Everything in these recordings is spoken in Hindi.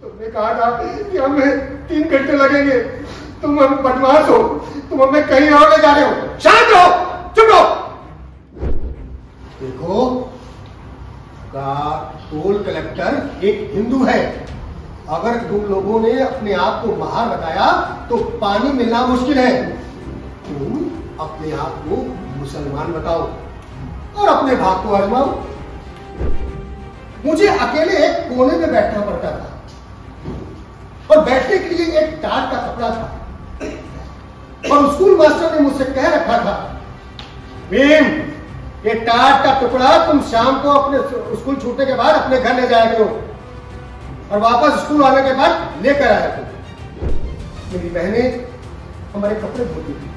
तुमने कहा था कि हमें 3 घंटे लगेंगे। तुम हम बदमाश हो, तुम हमें कहीं और ले जा रहे हो। शांत रहो, चुप रहो। देखो, का टोल कलेक्टर एक हिंदू है। अगर तुम लोगों ने अपने आप को महार बताया तो पानी मिलना मुश्किल है। तुम अपने आप को मुसलमान बताओ और अपने भाग को आजमाओ। मुझे अकेले एक कोने में बैठना पड़ता था और बैठने के लिए एक टाट का कपड़ा था। और स्कूल मास्टर ने मुझसे कह रखा था, भीम, ये टाट का टुकड़ा तुम शाम को अपने स्कूल छूटने के बाद अपने घर ले जाया करो और वापस स्कूल आने के बाद लेकर आया करो। मेरी बहनें हमारे कपड़े धोती थी।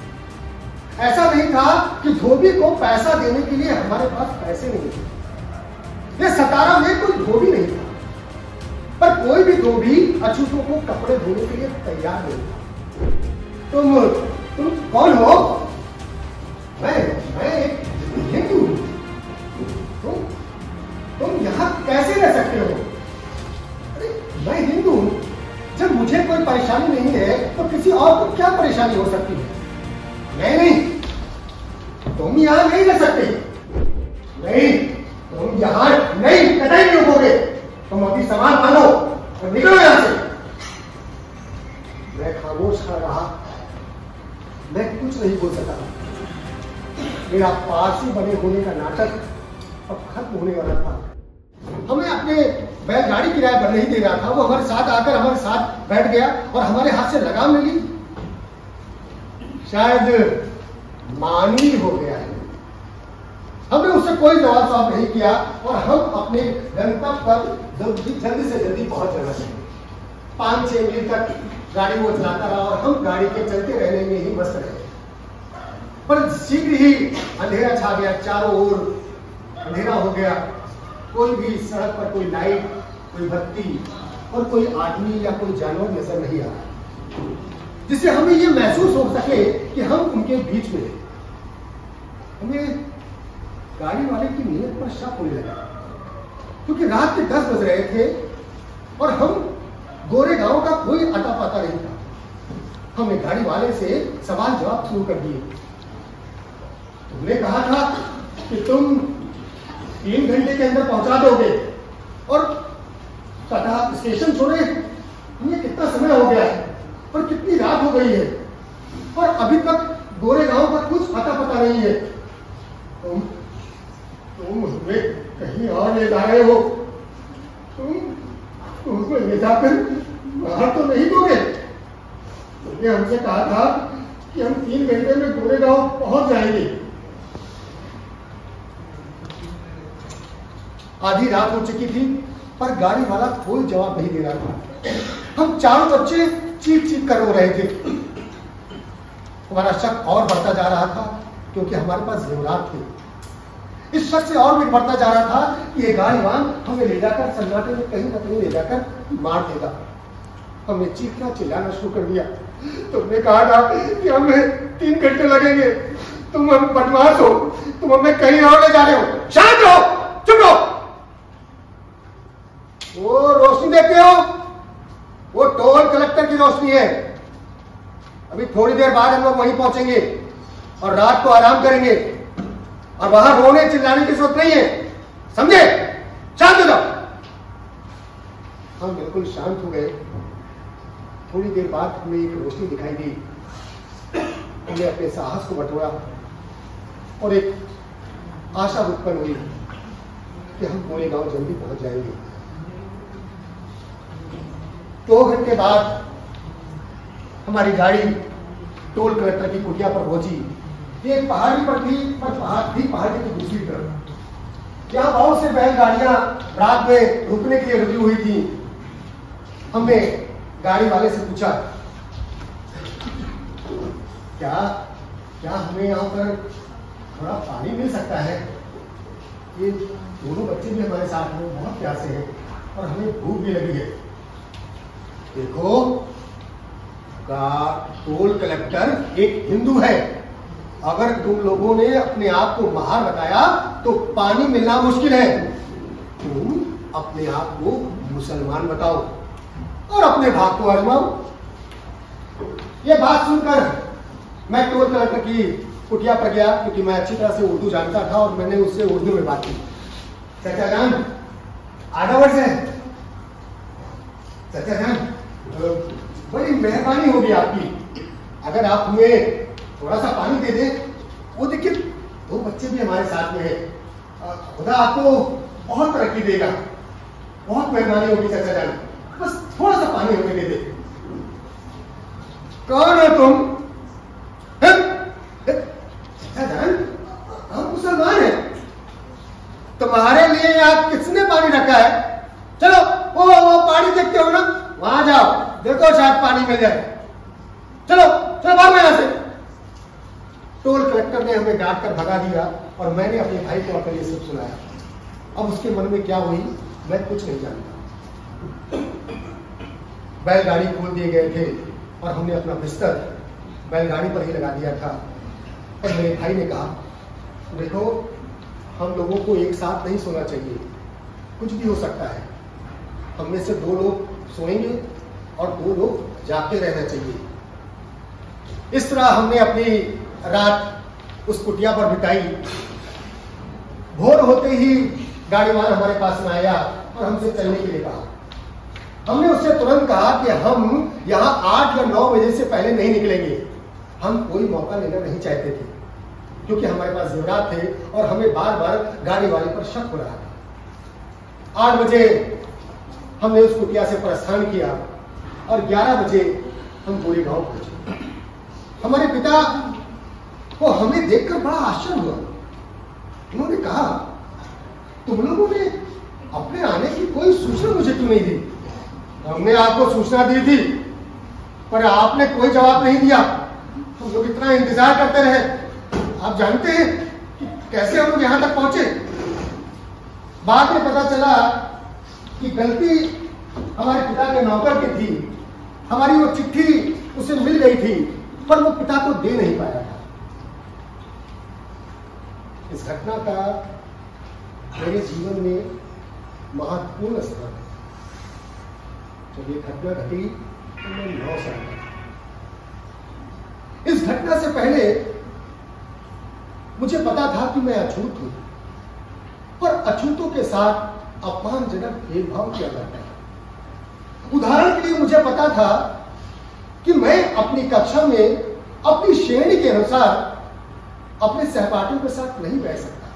ऐसा नहीं था कि धोबी को पैसा देने के लिए हमारे पास पैसे नहीं थे। ये 17 में कोई धोबी नहीं था, पर कोई भी धोबी अछूतों को कपड़े धोने के लिए तैयार नहीं था। तुम कौन हो? मैं एक हिंदू हूं। तुम यहां कैसे रह सकते हो? अरे मैं हिंदू हूं। जब मुझे कोई परेशानी नहीं है तो किसी और को क्या परेशानी हो सकती है? नहीं, तुम यहां नहीं रह सकते। नहीं, तुम यहां नहीं, कतई नहीं रुकोगे। तुम अपनी सामान बांधो और निकलो यहां से। मैं खामोश खड़ा रहा। मैं कुछ नहीं बोल सका। मेरा पारसी बने होने का नाटक अब खत्म होने वाला था। हमें अपने बैलगाड़ी किराए पर नहीं दे रहा था। वो हमारे साथ आकर हमारे साथ बैठ गया और हमारे हाथ से लगाम ले ली। शायद मानी हो गया है। हमने उससे कोई जवाब नहीं किया और हम अपने गंतव्य पर जल्दी से जल्दी पहुंच जाना चाहिए। 5-6 मील तक गाड़ी वो चलाता रहा और हम गाड़ी के चलते रहने में ही मस्त रहे। पर शीघ्र ही अंधेरा छा गया। चारों ओर अंधेरा हो गया। कोई भी सड़क पर कोई लाइट, कोई बत्ती और कोई आदमी या कोई जानवर नजर नहीं आ रहा, जिससे हमें यह महसूस हो सके कि हम उनके बीच में हैं। हमें गाड़ी वाले की नीयत पर शक होने लगा, क्योंकि रात के 10 बज रहे थे और हम गोरे गांव का कोई अता पता नहीं था। हमने गाड़ी वाले से सवाल जवाब शुरू कर दिए। तुमने कहा था कि तुम 3 घंटे के अंदर पहुंचा दोगे और कटा स्टेशन छोड़े ये कितना समय हो गया है और कितनी रात हो गई है और अभी तक गोरे गांव का कुछ पता नहीं है। तुम हमें कहीं और ले जा रहे हो। तुम ले जाकर बाहर तो नहीं दोगे? तुमने हमसे कहा था कि हम 3 घंटे में गोरे गांव पहुंच जाएंगे। आधी रात हो चुकी थी पर गाड़ी वाला कोई जवाब नहीं दे रहा था। हम चारों बच्चे चीख कर रो रहे थे। हमारा शक और बढ़ता जा रहा था क्योंकि हमारे पास जेवरात थे। इस शक से और भी बढ़ता जा रहा था कि ये गाड़ीवान हमें ले जाकर सन्नाटे में कहीं न कहीं ले जाकर मार देगा। हमने चीखना चिल्लाना शुरू कर दिया। तुमने कहा था कि हमें 3 घंटे लगेंगे। तुम हम बदमाश हो, तुम हमें कहीं और ले जा रहे हो। शांत रहो, चुप रहो। वो रोशनी देखते हो? वो टोल कलेक्टर की रोशनी है। अभी थोड़ी देर बाद हम लोग वहीं पहुंचेंगे और रात को आराम करेंगे और वहां रोने चिल्लाने की जरूरत नहीं है, समझे? शांत हो जाओ। हम बिल्कुल शांत हो गए। थोड़ी देर बाद हमें एक रोशनी दिखाई दी। हमने अपने साहस को बटोरा और एक आशा उत्पन्न हुई कि हम गोरे गांव जल्दी पहुंच जाएंगे। 2 घंटे बाद हमारी गाड़ी टोल कलेक्टर की कुटिया पर पहुंची। ये पहाड़ी पर थी, पर पहाड़ी की दूसरी तरफ। यहाँ बहुत से बैलगाड़ियां रात में रुकने के लिए रुकी हुई थी। हमने गाड़ी वाले से पूछा, क्या हमें यहाँ पर थोड़ा पानी मिल सकता है? ये दोनों बच्चे भी हमारे साथ में बहुत प्यासे हैं और हमें भूख भी लगी है। देखो, का टोल कलेक्टर एक हिंदू है। अगर तुम लोगों ने अपने आप को महार बताया तो पानी मिलना मुश्किल है। तुम अपने आप को मुसलमान बताओ और अपने भाग को आजमाओ। ये बात सुनकर मैं टोल कलेक्टर की कुटिया पर गया, क्योंकि मैं अच्छी तरह से उर्दू जानता था और मैंने उससे उर्दू में बात की। चाचा जान, आधा वर्ष है। चाचा जान, बड़ी मेहरबानी होगी आपकी, अगर आप हमें थोड़ा सा पानी दे दें। वो देखिए, दो बच्चे भी हमारे साथ में है। खुदा आपको बहुत तरक्की देगा, बहुत मेहरबानी होगी चाचा जान, बस थोड़ा सा पानी हमें दे दे। कौन हो तुम? चाचा जान, हम मुसलमान हैं। तुम्हारे लिए यहाँ किसने पानी रखा है? चलो वो पानी देखते हो ना, वहां जाओ, देखो शायद पानी मिल जाए। चलो चलो भागो यहां से। टोल कलेक्टर ने हमें डांट कर भगा दिया और मैंने अपने भाई को आकर ये सब सुनाया। अब उसके मन में क्या हुई मैं कुछ नहीं जानता। बैलगाड़ी खोल दिए गए थे और हमने अपना बिस्तर बैलगाड़ी पर ही लगा दिया था। और मेरे भाई ने कहा, देखो हम लोगों को एक साथ नहीं सोना चाहिए, कुछ भी हो सकता है। हम में से दो लोग सोएंगे और दो लोग जागते रहना चाहिए। इस तरह हमने अपनी रात उस कुटिया पर बिताई। भोर होते ही गाड़ी वाला हमारे पास में आया और हमसे चलने के लिए कहा। हमने उससे तुरंत कहा कि हम यहाँ 8 या 9 बजे से पहले नहीं निकलेंगे। हम कोई मौका लेना नहीं चाहते थे, क्योंकि हमारे पास ज़रूरत थे और हमें बार बार गाड़ी वाले पर शक हो रहा था। 8 बजे हमने उस कुटिया से प्रस्थान किया और 11 बजे हम गोरेगांव पहुंचे। हमारे पिता को हमें देखकर बड़ा आश्चर्य हुआ। उन्होंने कहा, तुम लोगों ने अपने आने की कोई सूचना मुझे क्यों नहीं दी? हमने आपको सूचना दी थी पर आपने कोई जवाब नहीं दिया। हम लोग इतना इंतजार करते रहे। आप जानते हैं कि कैसे हम लोग यहां तक पहुंचे? बाद में पता चला कि गलती हमारे पिता के नौकर की थी। हमारी वो चिट्ठी उसे मिल गई थी पर वो पिता को दे नहीं पाया था। इस घटना का मेरे जीवन में महत्वपूर्ण स्थान है। जब ये घटना घटी तो मैं 9 साल का था। इस घटना से पहले मुझे पता था कि मैं अछूत हूं, पर अछूतों के साथ अपमानजनक भेदभाव किया जाता है। उदाहरण के लिए मुझे पता था कि मैं अपनी कक्षा में अपनी श्रेणी के अनुसार अपने सहपाठियों के साथ नहीं बैठ सकता।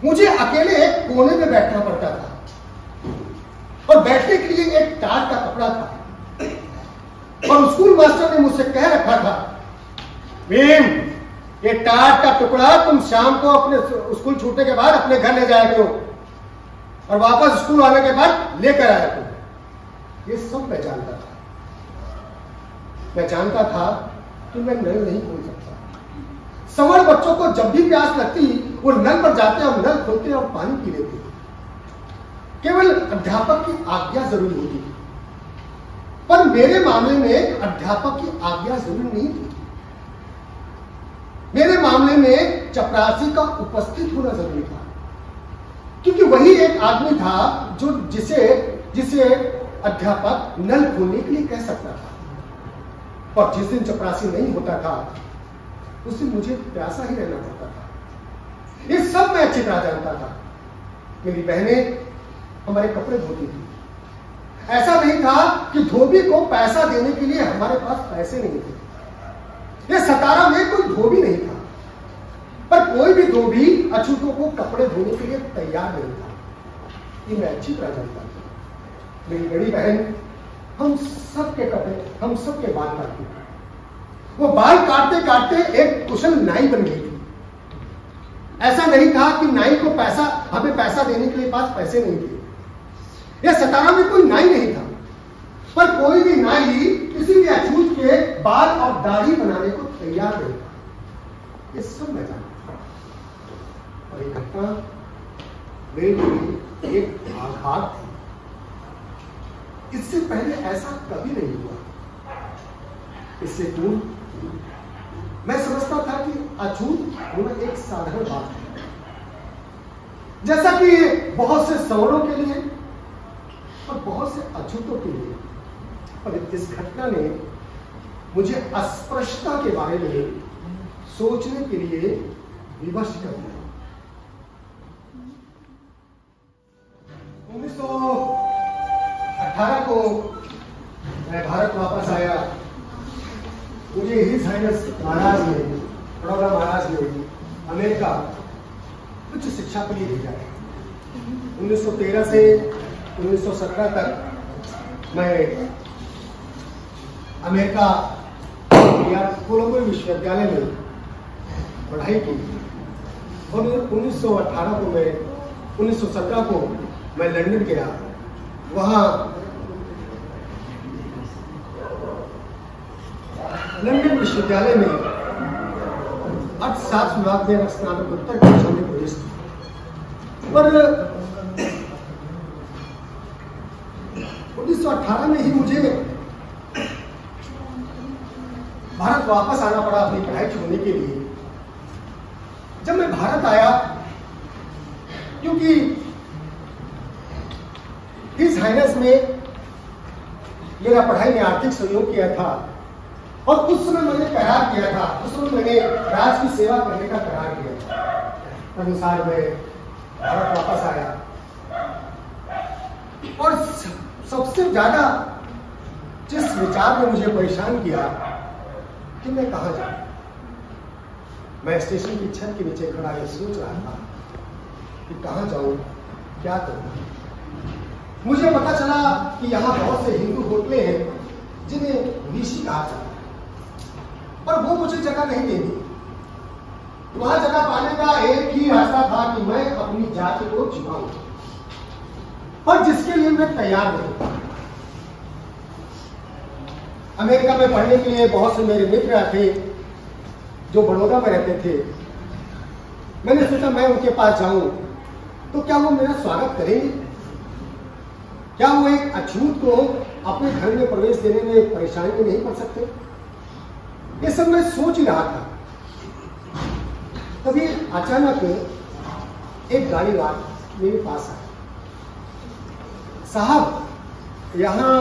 मुझे अकेले एक कोने में बैठना पड़ता था और बैठने के लिए एक टाट का कपड़ा था। और स्कूल मास्टर ने मुझसे कह रखा था, भीम, ये टाट का टुकड़ा तुम शाम को अपने स्कूल छूटने के बाद अपने घर ले जाया करो और वापस स्कूल आने के बाद लेकर आया करो। ये सब मैं जानता था। मैं जानता था कि मैं नल नहीं खोल सकता। सवर्ण बच्चों को जब भी प्यास लगती वो नल पर जाते और नल खोलते और पानी पी लेते। केवल अध्यापक की आज्ञा जरूरी होती थी, पर मेरे मामले में अध्यापक की आज्ञा जरूरी नहीं थी। मेरे मामले में चपरासी का उपस्थित होना जरूरी था, क्योंकि वही एक आदमी था जो जिसे अध्यापक नल खोलने के लिए कह सकता था। और जिस दिन चपरासी नहीं होता था उस दिन मुझे प्यासा ही रहना पड़ता था। ये सब मैं अच्छी तरह जानता था। मेरी बहनें हमारे कपड़े धोती थी। ऐसा नहीं था कि धोबी को पैसा देने के लिए हमारे पास पैसे नहीं थे। ये 17 में कोई धोबी नहीं था, पर कोई भी धोबी अछूतों को कपड़े धोने के लिए तैयार नहीं था। ये मैं अच्छी तरह जानता था। मेरी बड़ी बहन हम सबके बाल काटती थी। वो बाल काटते काटते एक कुशल नाई बन गई थी। ऐसा नहीं था कि नाई को हमें पैसा देने के लिए पास पैसे नहीं थे। यह 17 में कोई नाई नहीं था, पर कोई भी नाई किसी भी अछूत के बाल और दाढ़ी बनाने को तैयार नहीं था। ये सब मैं जानता था। और ये घटना मेरे लिए एक आघात थी। इससे पहले ऐसा कभी नहीं हुआ। इससे पूर्व मैं समझता था कि अछूत होना एक साधारण बात है, जैसा कि बहुत से सवर्णों के लिए और बहुत से अछूतों के लिए। और इस घटना ने मुझे अस्पृश्यता के बारे में सोचने के लिए विवश कर दिया। 1918 को मैं भारत वापस आया। मुझे हिज हाइनेस महाराज ने, बड़ौदा महाराज ने अमेरिका उच्च शिक्षा के लिए भेजा है। 1913 से 1917 तक मैं अमेरिका कोलंबो विश्वविद्यालय में पढ़ाई की और 1918 को मैं 1917 को मैं लंदन गया। वहां लंदन विश्वविद्यालय में अर्थशास्त्र विभाग में स्नातकोत्तर कक्षा में प्रवेश किया। पर 1918 में ही मुझे भारत वापस आना पड़ा अपनी पढ़ाई छोड़ने के लिए। जब मैं भारत आया, क्योंकि हिज हाइनेस में मेरा पढ़ाई में आर्थिक सहयोग किया था और उस समय मैंने करार किया था, उस समय मैंने राज की सेवा करने का करार किया था। अनुसार मैं भारत वापस आया और सबसे ज्यादा जिस विचार ने मुझे परेशान किया कि मैं कहां जाऊं। मैं स्टेशन की छत के नीचे खड़ा ये सोच रहा था कि कहां जाऊं, क्या करूं। मुझे पता चला कि यहाँ बहुत से हिंदू होटलें हैं जिन्हें ऋषि कहा जाता है और वो मुझे जगह नहीं देंगे। वहां जगह पाने का एक ही रास्ता था कि मैं अपनी जाति को छिपाऊं, पर जिसके लिए मैं तैयार नहीं था। अमेरिका में पढ़ने के लिए बहुत से मेरे मित्र थे जो बड़ौदा में रहते थे। मैंने सोचा मैं उनके पास जाऊं तो क्या वो मेरा स्वागत करेंगे, क्या वो एक अछूत को अपने घर में प्रवेश देने में परेशानी में नहीं पड़ सकते। ये सब मैं सोच ही रहा था। तभी अचानक एक गाड़ीवाला मेरे पास आया। साहब, यहाँ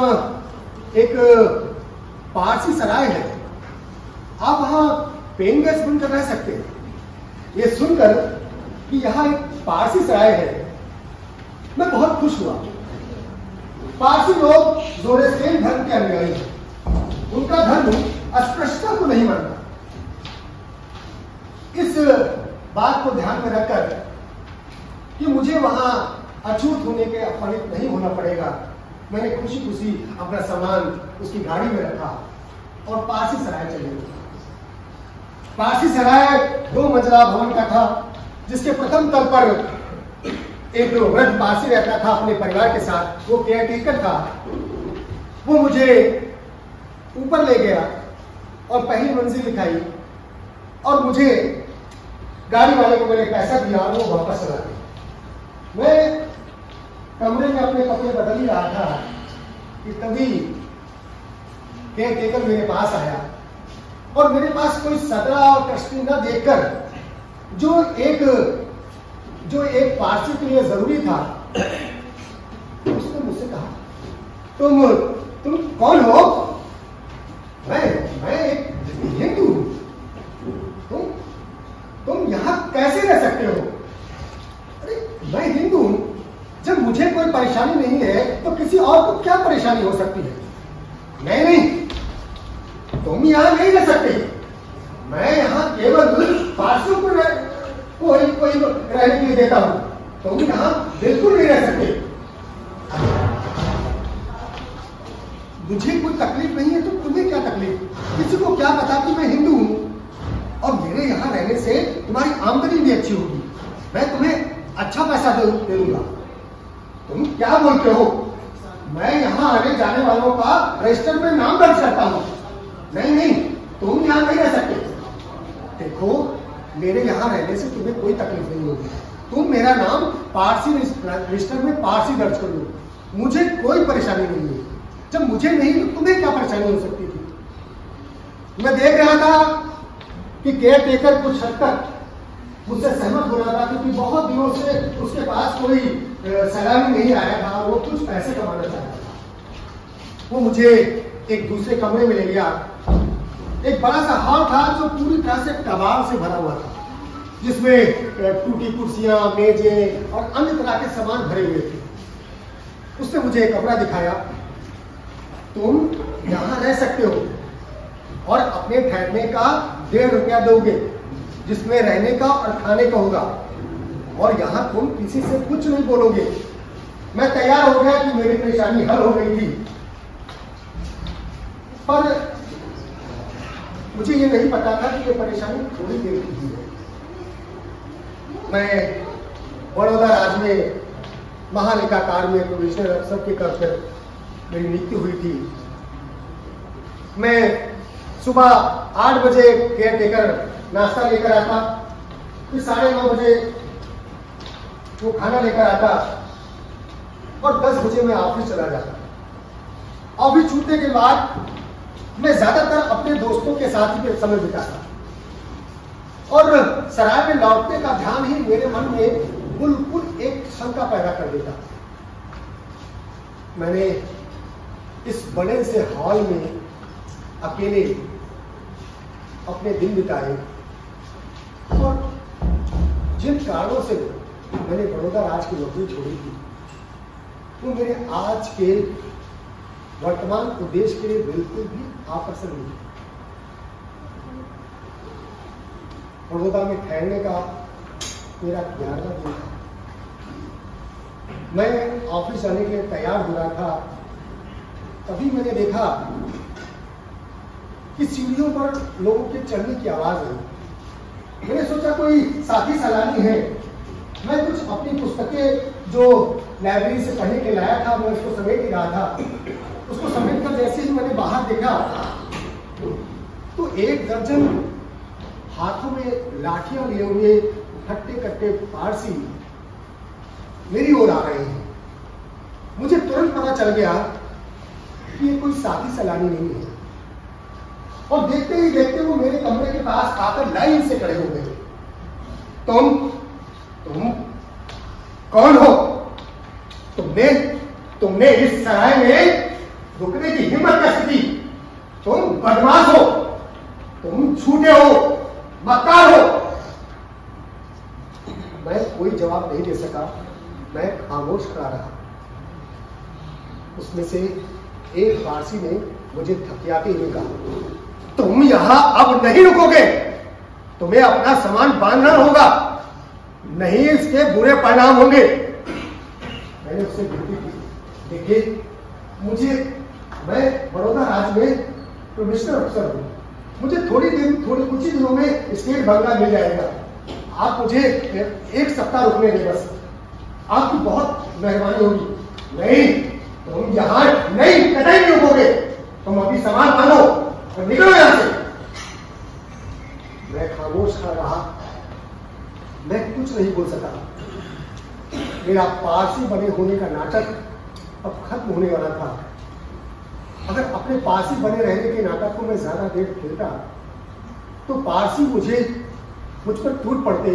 एक पारसी सराय है, आप वहां पेइंग गेस्ट बनकर रह सकते हैं। ये सुनकर कि यहाँ एक पारसी सराय है, मैं बहुत खुश हुआ। पारसी लोग जोरेस्ट्रेन धर्म के अनुयायी हैं। उनका धर्म अस्पृश्यता को नहीं मानता। इस बात को ध्यान में रखकर कि मुझे वहां अछूत होने के अपमानित नहीं होना पड़ेगा, मैंने खुशी खुशी अपना सामान उसकी गाड़ी में रखा और पारसी सराय चले गए। पारसी सराय 2 मंजिला भवन का था, जिसके प्रथम तल पर एक वृद्ध पारसी रहता था अपने परिवार के साथ। वो केयरटेकर था। वो मुझे ऊपर ले गया और पहली मंजिल दिखाई और मुझे गाड़ी वाले को मैंने पैसा दिया और वो वापस चला गया। मैं कमरे में अपने कपड़े बदल ही रहा था कि तभी केयरटेकर मेरे पास आया और मेरे पास कोई सदरा और कश्ती न देखकर जो एक पारसी के लिए जरूरी था, उसने मुझसे कहा, तुम कौन हो? मैं एक हिंदू हूं। तुम यहां कैसे रह सकते हो? अरे मैं हिंदू हूं, जब मुझे कोई परेशानी नहीं है तो किसी और को क्या परेशानी हो सकती है? नहीं, तुम यहां नहीं रह सकते। मैं यहां केवल पारसियों को कोई रहने के लिए देता हूं, तुम यहां बिल्कुल नहीं रह सकते। मुझे कोई तकलीफ नहीं है तो तुम्हें क्या तकलीफ? किसी को क्या पता कि मैं हिंदू हूं और मेरे यहां रहने से तुम्हारी आमदनी भी अच्छी होगी, मैं तुम्हें अच्छा पैसा दे दूंगा। तुम क्या बोलते हो? मैं यहां आने जाने वालों का रजिस्टर में नाम दर्ज करता हूं। नहीं, तुम यहां नहीं रह सकते। देखो, मेरे यहां रहने से तुम्हें कोई तकलीफ नहीं होगी। तुम मेरा नाम पारसी रजिस्टर में पारसी दर्ज कर लो, मुझे कोई परेशानी नहीं है। जब मुझे नहीं तो तुम्हें क्या परेशानी हो सकती थी? मैं देख रहा था कि केयरटेकर कुछ हद तक मुझसे सहमत हो रहा था, क्योंकि बहुत दिनों से उसके पास कोई सैलानी नहीं आया था। वो कुछ पैसे कमाना चाहता था। वो मुझे एक दूसरे कमरे में ले गया। एक बड़ा सा हॉल था जो पूरी तरह से कबाड़ से भरा हुआ था, जिसमें टूटी कुर्सियां, मेजें और अन्य तरह के सामान भरे हुए थे। उसने मुझे एक कमरा दिखाया। तुम यहाँ रह सकते हो और अपने ठहरने का 1.5 रुपया दोगे, जिसमें रहने का और खाने का होगा, और यहाँ तुम किसी से कुछ नहीं बोलोगे। मैं तैयार हो गया कि मेरी परेशानी हल हो गई थी, पर मुझे ये नहीं पता था कि ये परेशानी थोड़ी देर की थी। मैं बड़ौदा राज्य में महालेखाकार में प्रोविजनल अफसर के पद पर मेरी नियुक्ति हुई थी। मैं सुबह 8 बजे केयर टेकर नाश्ता लेकर आता, फिर 9:30 बजे वो खाना लेकर आता, और 10 बजे मैं ऑफिस चला जाता। ऑफिस छूटने के बाद मैं ज्यादातर अपने दोस्तों के साथ ही समय बिताता, और सराय में लौटने का ध्यान ही मेरे मन में बिल्कुल एक शंका पैदा कर देता। मैंने इस बड़े से हॉल में अकेले अपने दिन बिताए, और जिन कारणों से मैंने बड़ौदा राज्य की नौकरी छोड़ी थी, वो मेरे आज के वर्तमान उद्देश्य के लिए बिल्कुल भी आकर्षण नहीं। बड़ौदा में ठहरने का मेरा 11वां दिन था। मैं ऑफिस जाने के लिए तैयार हो रहा था, तभी मैंने देखा कि सीढ़ियों पर लोगों के चढ़ने की आवाज आई। मैंने सोचा कोई साथी सैलानी है। मैं कुछ अपनी पुस्तकें जो लाइब्रेरी से पढ़ने के लाया था, मैं उसको समेट ही रहा था। उसको समेटकर जैसे ही मैंने बाहर देखा, तो 1 दर्जन हाथों में लाठियां लिए हुए हट्टे कट्टे पारसी मेरी ओर आ रहे हैं। मुझे तुरंत पता चल गया कि ये कोई साथी सैलानी नहीं है, और देखते ही देखते वो मेरे कमरे के पास आकर लाइन से खड़े हो गए। तुम कौन हो? तुमने इस सराय में रुकने की हिम्मत कैसे की? तुम बदमाश हो, तुम झूठे हो, मक्कार हो। मैं कोई जवाब नहीं दे सका। मैं खामोश खड़ा रहा। उसमें से एक फारसी ने मुझे थकियाते हुए कहा, तुम यहां अब नहीं रुकोगे, तुम्हें अपना सामान बांधना होगा, नहीं इसके बुरे परिणाम होंगे। मैंने उससे विनती की, देखिए मैं बड़ौदा राज्य में प्रोविजनल अफसर हूं, मुझे थोड़ी कुछ ही दिनों में स्टेट बंगला मिल जाएगा। आप मुझे 1 सप्ताह रुकने दें, बस आपकी बहुत मेहरबानी होगी। नहीं, तुम यहां नहीं, कतई नहीं रुकोगे। तुम अभी सामान बांधो और निकलो यहां से। मैं खामोश खड़ा रहा। मैं कुछ नहीं बोल सका। मेरा पारसी बने होने का नाटक अब खत्म होने वाला था। अगर अपने पारसी बने रहने के नाटक को मैं ज्यादा देर खेलता, तो पारसी मुझ पर टूट पड़ते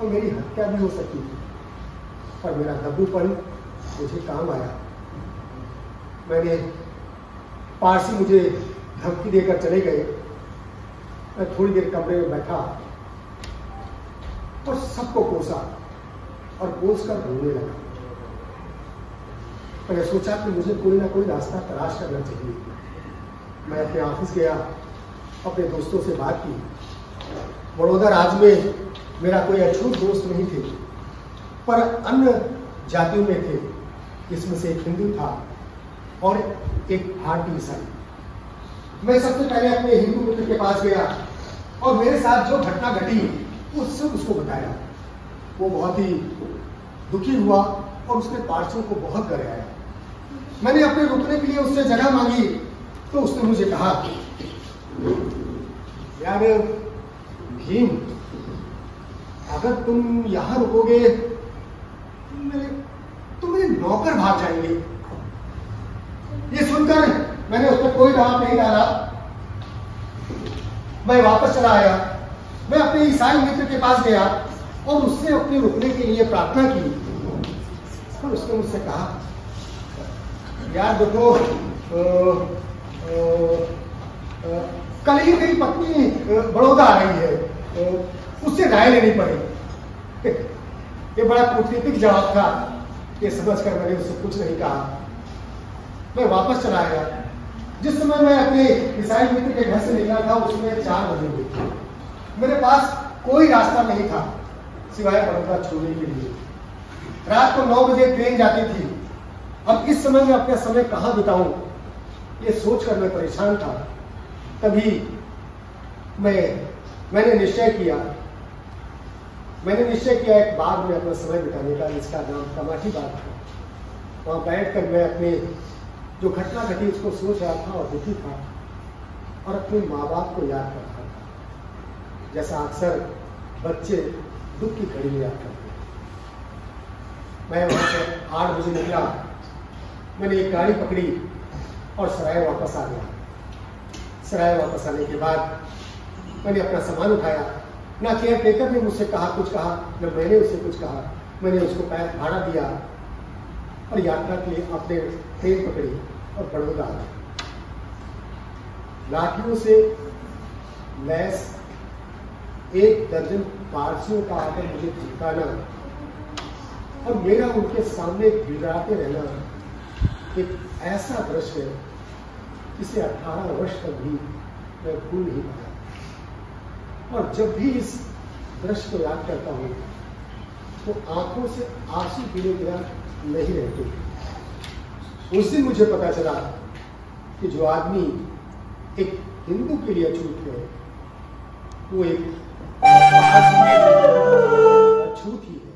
और मेरी हत्या भी हो सकती थी। पर मेरा दब्बूपन मुझे काम आया। पारसी मुझे धमकी देकर चले गए। मैं थोड़ी देर कमरे में बैठा और सबको कोसा और कोस कर रोने लगा। मैंने सोचा कि मुझे कोई ना कोई रास्ता तलाश करना चाहिए। मैं अपने ऑफिस गया, अपने दोस्तों से बात की। बड़ौदा राज्य में मेरा कोई अछूत दोस्त नहीं थे, पर अन्य जातियों में थे। इसमें से एक हिंदू था और एक भारतीय ईसाई। मैं सबसे पहले अपने हिंदू मित्र के पास गया और मेरे साथ जो घटना घटी वो सब उसको बताया। वो बहुत ही दुखी हुआ और उसने पारसियों को बहुत डराया। मैंने अपने रुकने के लिए उससे जगह मांगी तो उसने मुझे कहा, यार भीम, अगर तुम यहां रुकोगे तो मेरे नौकर भाग जाएंगे। ये सुनकर मैंने उस पर कोई जवाब नहीं डाला। मैं वापस चला आया। मैं अपने ईसाई मित्र के पास गया और उससे अपने रुकने के लिए प्रार्थना की। और उसने मुझसे कहा, यार देखो, कल ही मेरी पत्नी बड़ौदा आ रही है, उससे राय लेनी पड़ेगी। ये बड़ा कूटनीतिक जवाब था। ये समझकर मैंने उससे कुछ नहीं कहा। मैं वापस चला गया। जिस समय मैं अपने ईसाई मित्र के घर से निकला था उसमें 4 बजे हुए थे। मेरे पास कोई रास्ता नहीं था सिवाय बड़ौदा छोड़ने के लिए। रात को 9 बजे ट्रेन जाती थी। अब इस समय में अपना समय कहां बिताऊं, ये सोचकर मैं परेशान था। तभी मैंने निश्चय किया एक बाग में अपना समय बिताने का, जिसका नाम कमाठी बाग था। वहां बैठकर मैं अपने जो घटना घटी उसको सोच रहा था और दुखी था और अपने माँ बाप को याद कर रहा था, जैसा अक्सर बच्चे दुख की घड़ी में याद करते हैं। मैं वहां से 8 बजे निकला। मैंने एक गाड़ी पकड़ी और सराय वापस आ गया। सराय वापस आने के बाद मैंने अपना सामान उठाया। ना केयर टेकर ने मुझसे कुछ कहा, न मैंने उससे कुछ कहा। मैंने उसको भाड़ा दिया और यात्रा के लिए अपने ट्रेन पकड़ी और बड़ौदा आ गए। लाठियों से लैस 1 दर्जन पारसियों का आकर मुझे धमकाना और मेरा उनके सामने गिड़गिड़ाते रहना एक ऐसा दृश्य है जिसे 18 वर्ष तक भी मैं भूल नहीं पाया। और जब भी इस दृश्य को याद करता हूं तो आंखों से आंसू गिरे बिना नहीं रहते। उस दिन मुझे पता चला कि जो आदमी एक हिंदू के लिए अछूत है वो एक अछूत ही है।